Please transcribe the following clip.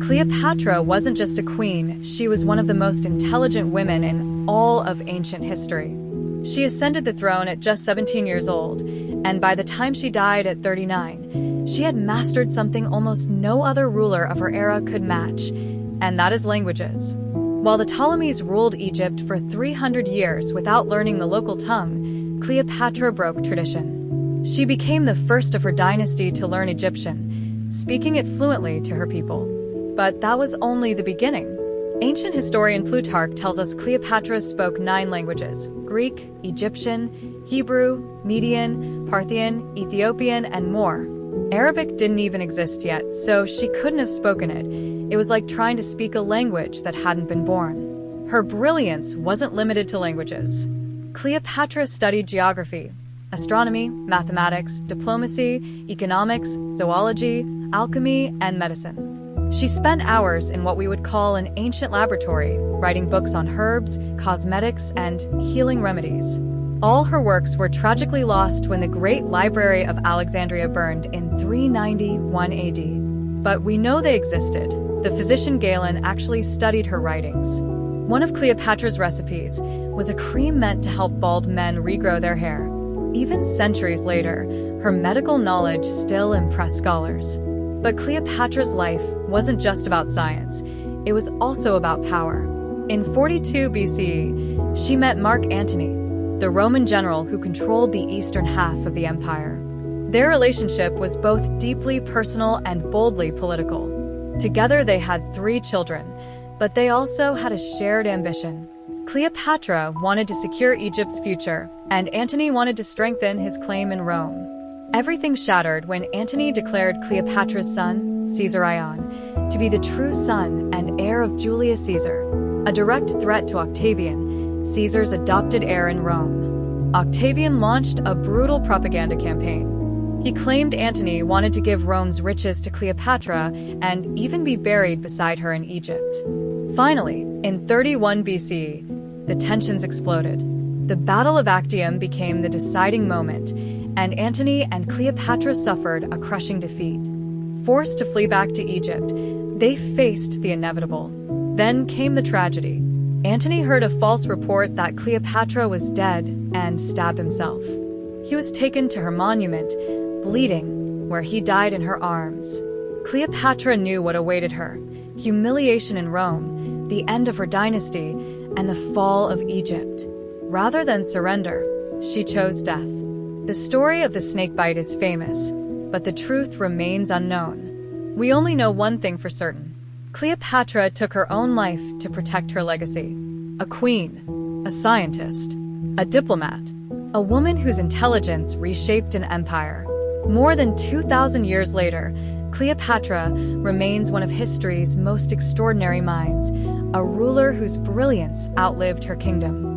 Cleopatra wasn't just a queen, she was one of the most intelligent women in all of ancient history. She ascended the throne at just 17 years old, and by the time she died at 39, she had mastered something almost no other ruler of her era could match, and that is languages. While the Ptolemies ruled Egypt for 300 years without learning the local tongue, Cleopatra broke tradition. She became the first of her dynasty to learn Egyptian, speaking it fluently to her people. But that was only the beginning. Ancient historian Plutarch tells us Cleopatra spoke 9 languages: Greek, Egyptian, Hebrew, Median, Parthian, Ethiopian, and more. Arabic didn't even exist yet, so she couldn't have spoken it. It was like trying to speak a language that hadn't been born. Her brilliance wasn't limited to languages. Cleopatra studied geography, astronomy, mathematics, diplomacy, economics, zoology, alchemy, and medicine. She spent hours in what we would call an ancient laboratory, writing books on herbs, cosmetics, and healing remedies. All her works were tragically lost when the Great Library of Alexandria burned in 391 AD. But we know they existed. The physician Galen actually studied her writings. One of Cleopatra's recipes was a cream meant to help bald men regrow their hair. Even centuries later, her medical knowledge still impressed scholars. But Cleopatra's life wasn't just about science, it was also about power. In 42 BCE, she met Mark Antony, the Roman general who controlled the eastern half of the empire. Their relationship was both deeply personal and boldly political. Together they had 3 children, but they also had a shared ambition. Cleopatra wanted to secure Egypt's future, and Antony wanted to strengthen his claim in Rome. Everything shattered when Antony declared Cleopatra's son, Caesar Ion, to be the true son and heir of Julius Caesar, a direct threat to Octavian, Caesar's adopted heir in Rome. Octavian launched a brutal propaganda campaign. He claimed Antony wanted to give Rome's riches to Cleopatra and even be buried beside her in Egypt. Finally, in 31 BCE, the tensions exploded. The Battle of Actium became the deciding moment, and Antony and Cleopatra suffered a crushing defeat. Forced to flee back to Egypt, they faced the inevitable. Then came the tragedy. Antony heard a false report that Cleopatra was dead and stabbed himself. He was taken to her monument, bleeding, where he died in her arms. Cleopatra knew what awaited her: humiliation in Rome, the end of her dynasty, and the fall of Egypt. Rather than surrender, she chose death. The story of the snakebite is famous, but the truth remains unknown. We only know one thing for certain. Cleopatra took her own life to protect her legacy. A queen, a scientist, a diplomat, a woman whose intelligence reshaped an empire. More than 2,000 years later, Cleopatra remains one of history's most extraordinary minds, a ruler whose brilliance outlived her kingdom.